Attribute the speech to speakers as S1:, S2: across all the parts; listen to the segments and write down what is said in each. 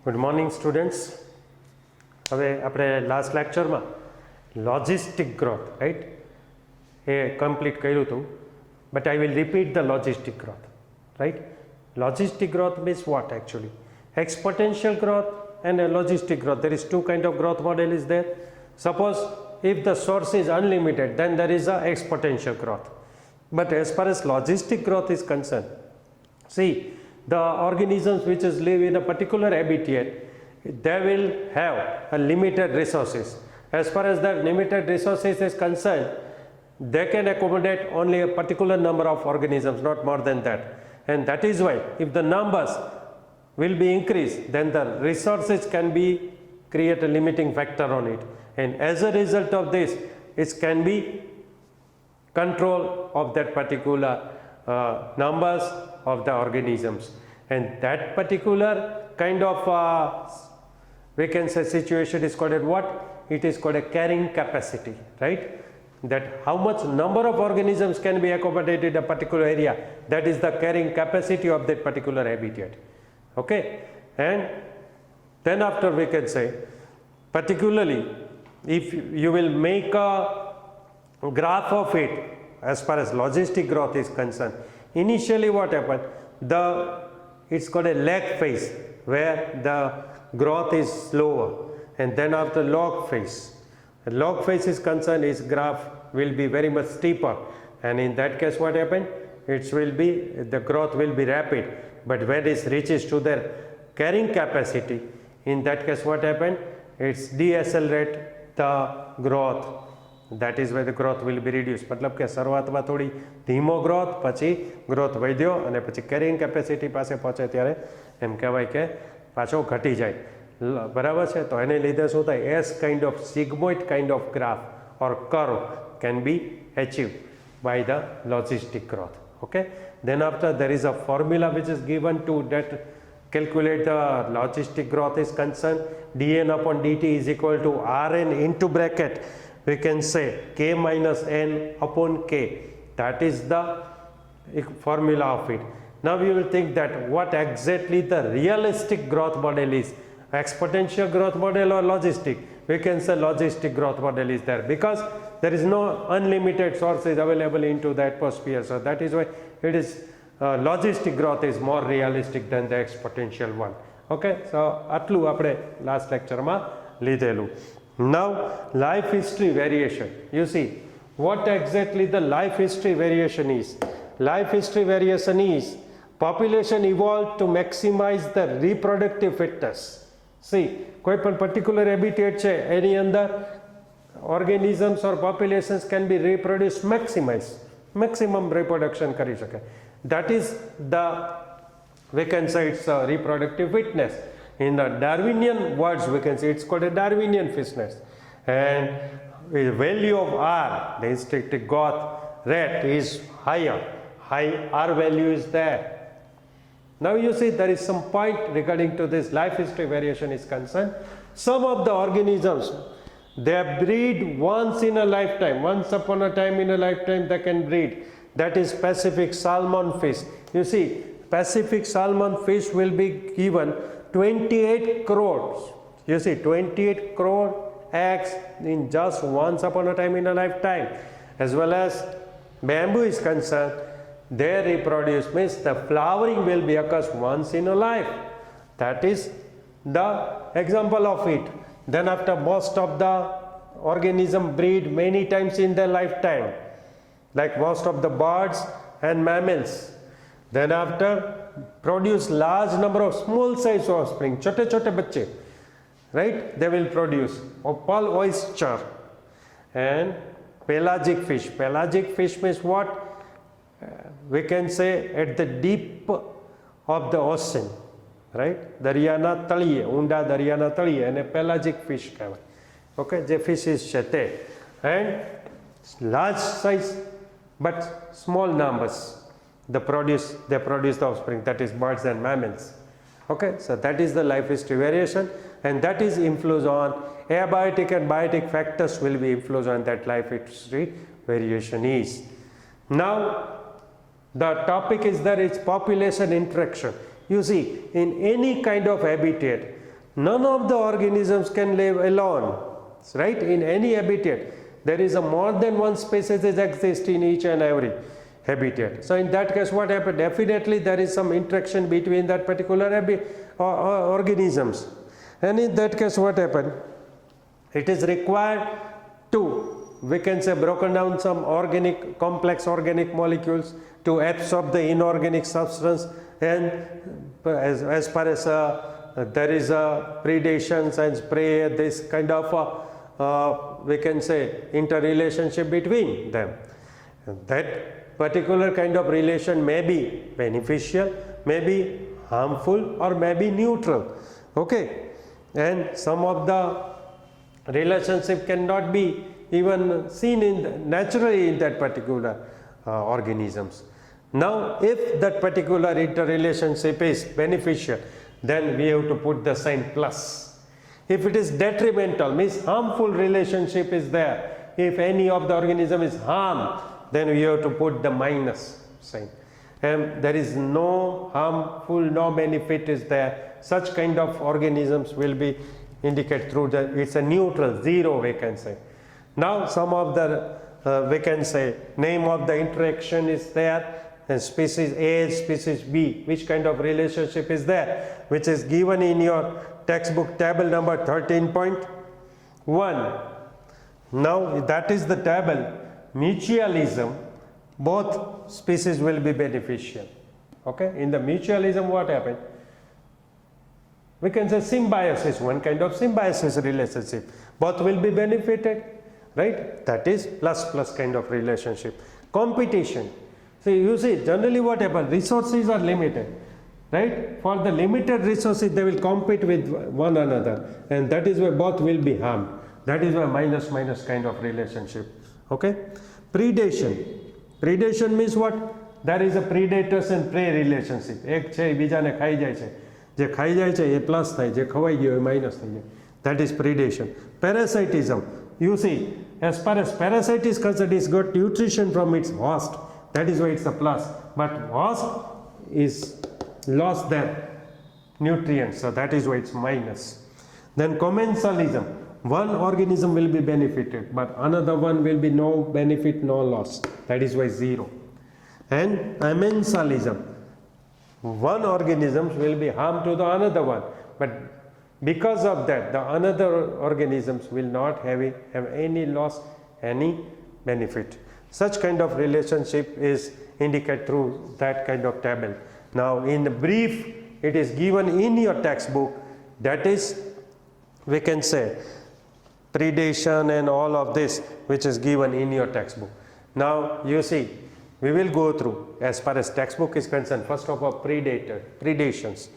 S1: Good morning students. હવે આપણે last લેક્ચરમાં લોજિસ્ટિક ગ્રોથ રાઈટ એ કમ્પ્લીટ કર્યું હતું, but I will repeat the logistic growth right. Logistic growth means what actually? Exponential growth and a logistic growth. There is two kind of growth model is there. Suppose if the source is unlimited, then there is a exponential growth. But as far as logistic growth is concerned, see, the organisms which is live in a particular habitat, they will have a limited resources. As far as the limited resources is concerned, they can accommodate only a particular number of organisms, not more than that. And that is why if the numbers will be increased, then the resources can be create a limiting factor on it. And as a result of this, it can be control of that particular numbers of the organisms, and that particular kind of we can say situation is called what? It is called a carrying capacity, right? That how much number of organisms can be accommodated in a particular area, that is the carrying capacity of that particular habitat. Okay, and then after we can say particularly if you will make a graph of it as far as logistic growth is concerned, initially what happened, it's called a lag phase where the growth is slower, and then after log phase. The log phase is concerned, its graph will be very much steeper, and in that case what happened, the growth will be rapid. But when it reaches to their carrying capacity, in that case what happened, it's decelerate the growth. That is where the growth will be reduced. मतलब કે શરૂઆતમાં થોડી ધીમો growth, પછી growth વધ્યો અને પછી carrying capacity પાસે પહોંચે ત્યારે એમ કહેવાય કે પાછો ઘટી જાય. બરાબર છે? તો એને લીધે શું થાય, as kind of sigmoid kind of graph or curve can be achieve by the logistic growth. Okay, then after there is a formula which is given to that calculate the logistic growth is concerned. dn upon dt is equal to rn into bracket we can say k minus n upon k. That is the formula of it. Now you will think that what exactly the realistic growth model is, exponential growth model or logistic. We can say logistic growth model is there because there is no unlimited sources available into the atmosphere. So that is why it is logistic growth is more realistic than the exponential one. Okay, so આટલું આપણે last lecture માં લીધેલું. Now life history variation. You see what exactly the life history variation is. Life history variation is population evolved to maximize the reproductive fitness. See, કોઈ પણ particular habitat છે એની અંદર organisms or populations can be reproduced, maximum reproduction કરી શકે. That is the, we can say it's a reproductive fitness. In the Darwinian words we can say it's called a Darwinian fitness. And the value of R, the instinctive growth rate is higher. High R value is there. Now you see there is some point regarding to this life history variation is concerned. Some of the organisms, they breed once in a lifetime, once upon a time in a lifetime they can breed. That is Pacific salmon fish. You see, Pacific salmon fish will be given 28 crores. You see, 28 crore eggs in just once upon a time in a lifetime. As well as bamboo is concerned, they reproduce, means the flowering will be occurs once in a life. That is the example of it. Then after most of the organism breed many times in their lifetime, like most of the birds and mammals. Then after produce large number of small size offspring, chote bacche, right? They will produce opal oyster and pelagic fish. Pelagic fish means what? We can say at the deep of the ocean, right? દરિયાના તળિયે, ઊંડા દરિયાના તળિયે એને pelagic fish કહેવાય. Okay, જે fishes છે તે. And large size but small numbers they produce the offspring, that is birds and mammals. Okay, so that is the life history variation, and that is influence on abiotic and biotic factors will be influence on that life history variation is. Now the topic is that it's population interaction. You see, in any kind of habitat none of the organisms can live alone, right? In any habitat, there is a more than one species exist in each and every habitat. So in that case, what happened? Definitely there is some interaction between that particular organisms. And in that case, what happened? It is required to, we can say, broken down some complex organic molecules to absorb the inorganic substance, and as far as there is a predations and prey, this kind of we can say interrelationship between them. That particular kind of relation may be beneficial, may be harmful, or may be neutral. Okay, and some of the relationship cannot be even seen naturally in that particular organisms. Now, if that particular interrelationship is beneficial, then we have to put the sign plus. If it is detrimental, means harmful relationship is there, if any of the organism is harmed, then we have to put the minus sign. And there is no harmful, no benefit is there, such kind of organisms will be indicated through it's a neutral, zero, we can say. Now some of the we can say name of the interaction is there, and species A, species B, which kind of relationship is there, which is given in your textbook table number 13.1. Now that is the table. Mutualism, both species will be beneficial. Okay, in the mutualism, what happened? We can say symbiosis, one kind of symbiosis relationship, both will be benefited, right? That is plus plus kind of relationship. Competition. So you see, generally what happens, resources are limited, right? For the limited resources, they will compete with one another, and that is why both will be harmed. That is why minus minus kind of relationship. Okay, predation. Predation means what? There is a predators and prey relationship. એક છે બીજાને ખાઈ જાય છે, જે ખાઈ જાય છે એ પ્લસ થાય, જે ખવાઈ ગયો એ માઇનસ થઈ જાય. That is predation. Parasitism. You see, as far as parasite is concerned, it's got nutrition from its host. That is why it's a plus. But host is lost their nutrients, so that is why it's minus. Then commensalism. One organism will be benefited, but another one will be no benefit, no loss. That is why zero. And amensalism. One organism will be harm to the another one, but because of that, the another organisms will not have any loss, any benefit. Such kind of relationship is indicated through that kind of table. Now, in brief, it is given in your textbook. That is, we can say, predation and all of this, which is given in your textbook. Now, you see, we will go through, as far as textbook is concerned, first of all, predations.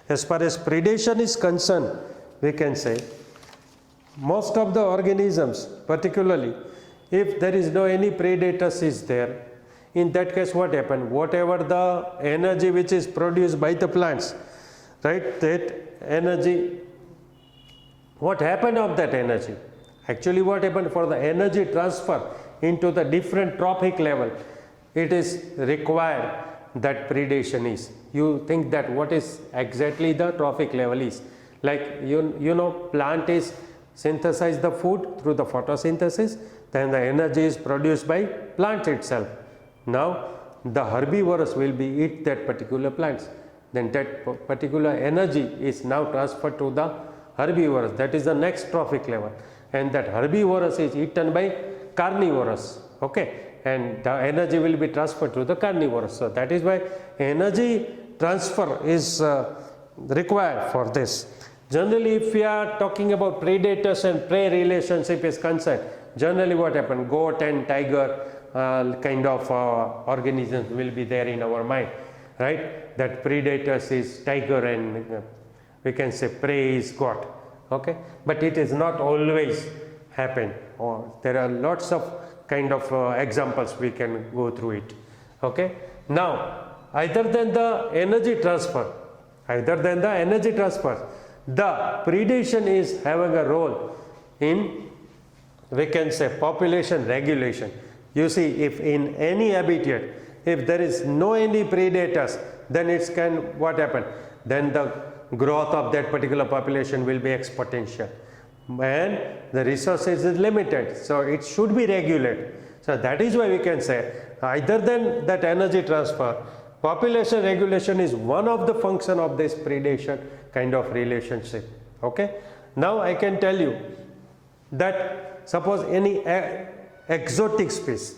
S1: As far as predation is concerned, we can say, most of the organisms, particularly, if there is no any predators is there, in that case what happened? Whatever the energy which is produced by the plants, right, that energy, what happened of that energy? Actually what happened for the energy transfer into the different trophic level, it is required that predation is. You think that what is exactly the trophic level is? Like you know, plant is synthesize the food through the photosynthesis, then the energy is produced by plant itself. Now the herbivorous will be eat that particular plants, then that particular energy is now transferred to the herbivorous. That is the next trophic level, and that herbivorous is eaten by carnivorous. Okay, and the energy will be transferred to the carnivorous. So that is why energy transfer is required for this. Generally, if we are talking about predators and prey relationship is concerned, generally what happens? Goat and tiger kind of organisms will be there in our mind, right? That predators is tiger and we can say prey is goat. Okay, but it is not always happen, or there are lots of kind of examples we can go through it. Okay, now other than the energy transfer, the predation is having a role in, we can say, population regulation. You see, if in any habitat, if there is no any predators, then it can what happen? then the growth of that particular population will be exponential. And the resources is limited, so it should be regulated. So that is why we can say either than that energy transfer, population regulation is one of the function of this predation kind of relationship. Okay. Now I can tell you that suppose any exotic species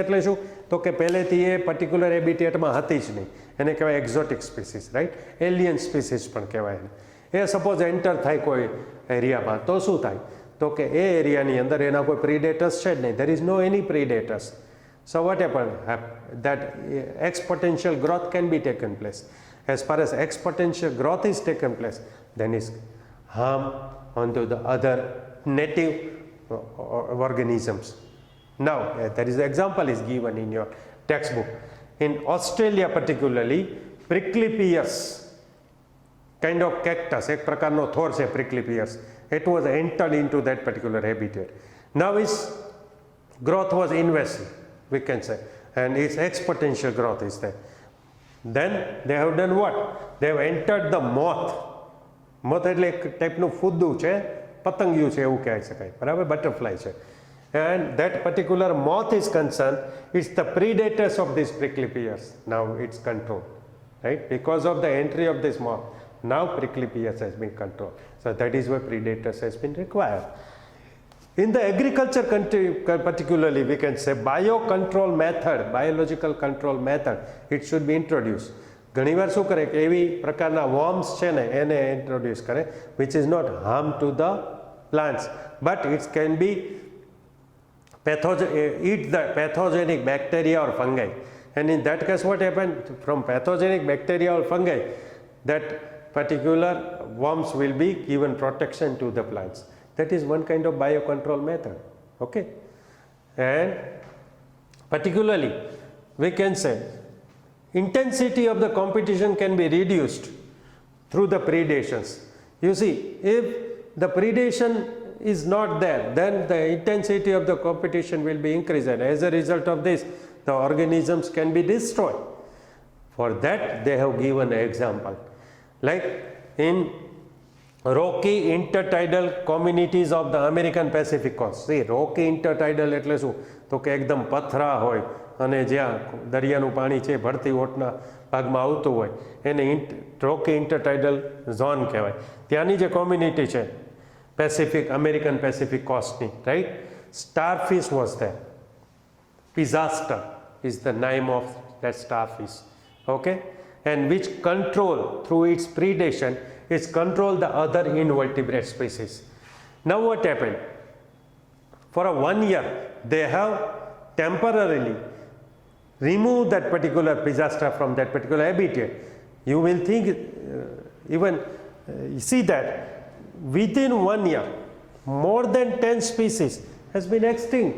S1: એટલે શું તો કે પહેલેથી એ particular હેબિટેટમાં હતી જ નહીં, એને કહેવાય exotic species, right, alien species પણ કહેવાય એને. એ સપોઝ એન્ટર થાય કોઈ એરિયામાં તો શું થાય તો કે એ એરિયાની અંદર એના કોઈ પ્રિડેટર્સ છે જ નહીં, there is no any predators. So what happened? That exponential growth can be taken place. As far as exponential growth is taken place, then is harm onto the other native organisms. Now there is the example is given in your textbook. In Australia particularly, prickly pears kind of cactus, એક પ્રકારનો થોર છે prickly pears, it was entered into that particular habitat. Now its growth was invasive, we can say, and its exponential growth is there. Then they have done what? They have entered the moth. Moth એટલે એક ટાઈપનું ફૂદું છે, પતંગિયું છે એવું કહી શકાય, બરાબર, butterfly છે. And that particular moth is concerned, it's the predators of these prickly pears. Now it's controlled, right? Because of the entry of this moth, now prickly pears has been controlled. So that is why predators has been required. In the agriculture country particularly, we can say biocontrol method, biological control method, it should be introduced. ઘણીવાર શું કરે કે એવી પ્રકારના worms છે ને એને introduce કરે which is not harm to the plants, but it can be eat the pathogenic bacteria or fungi, and in that case what happened, from pathogenic bacteria or fungi, that particular worms will be given protection to the plants. That is one kind of biocontrol method. Okay. And particularly we can say intensity of the competition can be reduced through the predations. You see, if the predation is not there, then the intensity of the competition will be increased, and as a result of this the organisms can be destroyed. For that they have given an example, like in rocky intertidal communities of the American Pacific coast. See, rocky intertidal એટલે શું તો કે એકદમ પથરા હોય અને જ્યાં દરિયાનું પાણી છે ભરતી ઓટના ભાગમાં આવતું હોય એને રોકી ઇન્ટરટાઇડલ ઝોન કહેવાય. ત્યાંની જે કોમ્યુનિટી છે Pacific, American Pacific coast, right? Starfish was there. Pisaster is the name of that starfish. Okay? And which control through its predation is control the other invertebrate species. Now what happened? For a 1 year they have temporarily removed that particular Pisaster from that particular habitat. You will think see that within 1 year more than 10 species has been extinct,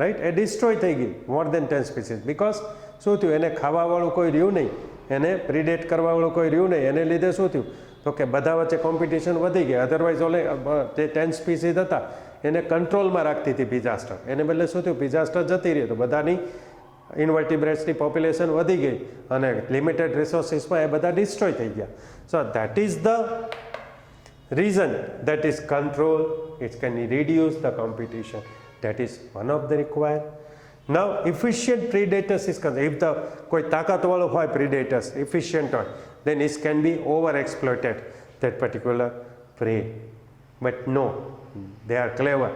S1: right? A destroy થઈ ગઈ more than 10 species, because શું થયું, એને ખાવાવાળું કોઈ રહ્યું નહીં, એને પ્રિડેટ કરવાવાળું કોઈ રહ્યું નહીં, એને લીધે શું થયું તો કે બધા વચ્ચે કોમ્પિટિશન વધી ગઈ. અધરવાઇઝ ઓલે જે 10 સ્પીસીસ હતા એને કંટ્રોલમાં રાખતી હતી પિઝાસ્ટર, એને બદલે શું થયું, પિઝાસ્ટર જતી રહી તો બધાની ઇન્વર્ટિબ્રેટ્સની પોપ્યુલેશન વધી ગઈ અને લિમિટેડ રિસોર્સિસમાં એ બધા ડિસ્ટ્રોય થઈ ગયા. So that is the reason that is control, it can reduce the competition. That is one of the required. Now efficient predators is concerned, if the koi તાકાતવાળો હોય predators efficient હોય, then it can be over exploited that particular prey. But no, they are clever.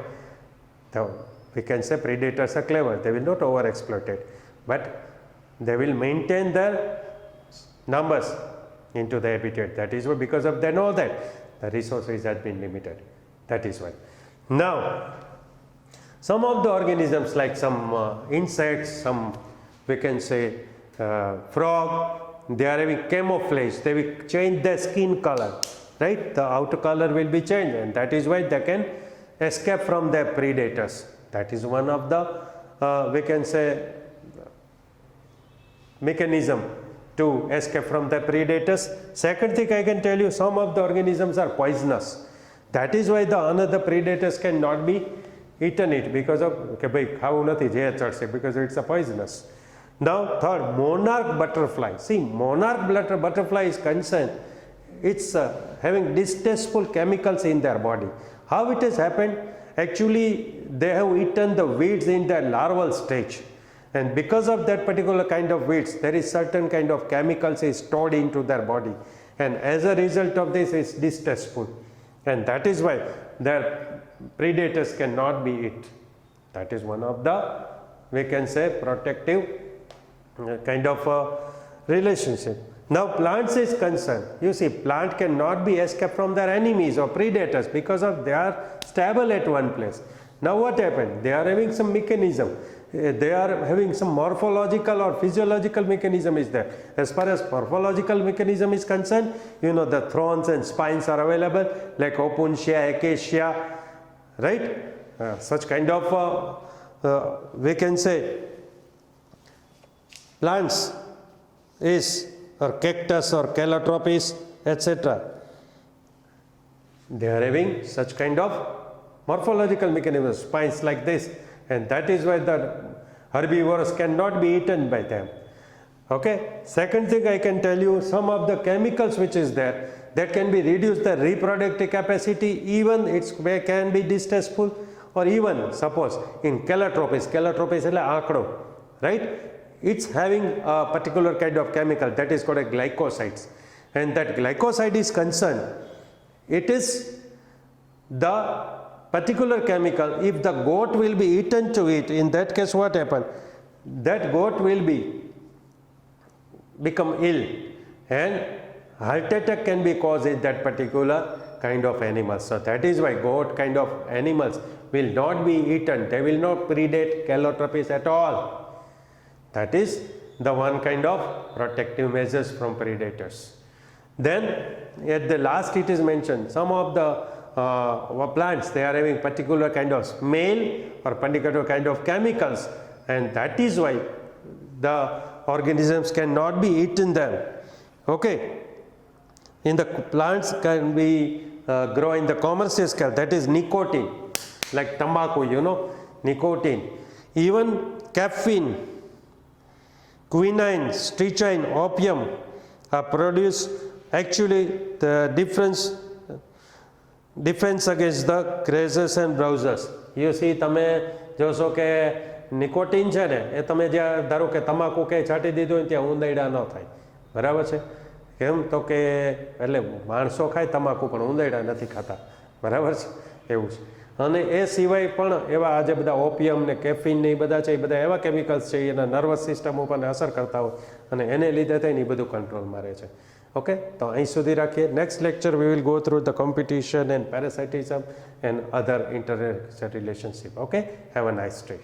S1: So we can say predators are clever, they will not over exploit it, but they will maintain their numbers into the habitat. That is why, because of they know that the resources have been limited. That is why. Now some of the organisms like some insects, some we can say frog, they are having camouflage, they will change their skin color, right? The outer color will be changed, and that is why they can escape from their predators. That is one of the we can say mechanism to escape from the predators. Second thing I can tell you, some of the organisms are poisonous. That is why the another predators cannot be eaten it, because of કે ભાઈ ખાવું નથી ઝેર ચડશે, because it's a poisonous. Now third, monarch butterfly. See, monarch butterfly is concerned, it's having distasteful chemicals in their body. How it has happened? Actually, they have eaten the weeds in their larval stage, and because of that particular kind of weeds, there is certain kind of chemicals is stored into their body, and as a result of this, it's distasteful, and that is why their predators cannot be eaten. That is one of the, we can say, protective kind of relationship. Now plants is concerned, you see, plant cannot be escaped from their enemies or predators because of they are stable at one place. Now what happened? They are having some mechanism, they are having some morphological or physiological mechanism is there. As far as morphological mechanism is concerned, you know, the thorns and spines are available like opuntia, acacia, right? Such kind of we can say plants is, or cactus or calotropis, etc. They are having such kind of morphological mechanisms, spines like this, and that is why the herbivores cannot be eaten by them. Okay. Second thing I can tell you, some of the chemicals which is there that can be reduce the reproductive capacity, even it can be distasteful, or even suppose in calotropis એટલે આંકડો, right? It's having a particular kind of chemical that is called a glycosides, and that glycoside is concerned, it is the particular chemical, if the goat will be eaten to it, in that case what happen? That goat will become ill, and heart attack can be caused in that particular kind of animals. So that is why goat kind of animals will not be eaten, they will not predate calotropis at all. That is the one kind of protective measures from predators. Then at the last it is mentioned, some of the plants, they are having particular kind of smell or particular kind of chemicals, and that is why the organisms cannot be eaten them. Okay. In the plants can be grow in the commercial scale, that is nicotine, like tobacco, you know, nicotine, even caffeine, quinine, strychnine, opium are produced. Actually the defense against the grazers and browsers. You see, તમે જોશો કે nicotine છે ને એ તમે જ્યાં ધારો કે તમાકુ કે છાંટી દીધું હોય ત્યાં ઉંદરડા ન થાય, બરાબર છે? કેમ તો કે એટલે માણસો ખાય તમાકુ પણ ઉંદરડા નથી ખાતા, બરાબર છે? એવું છે. અને એ સિવાય પણ એવા આજે બધા ઓપિયમ ને કેફીન ને એ બધા છે, એ બધા એવા કેમિકલ્સ છે એના નર્વસ સિસ્ટમ ઉપર અસર કરતા હોય અને એને લીધે થઈને એ બધું કંટ્રોલમાં રહે છે. ઓકે, તો અહીં સુધી રાખીએ. Next lecture we will go through the competition and parasitism and other interrelationship. Okay, have a nice day.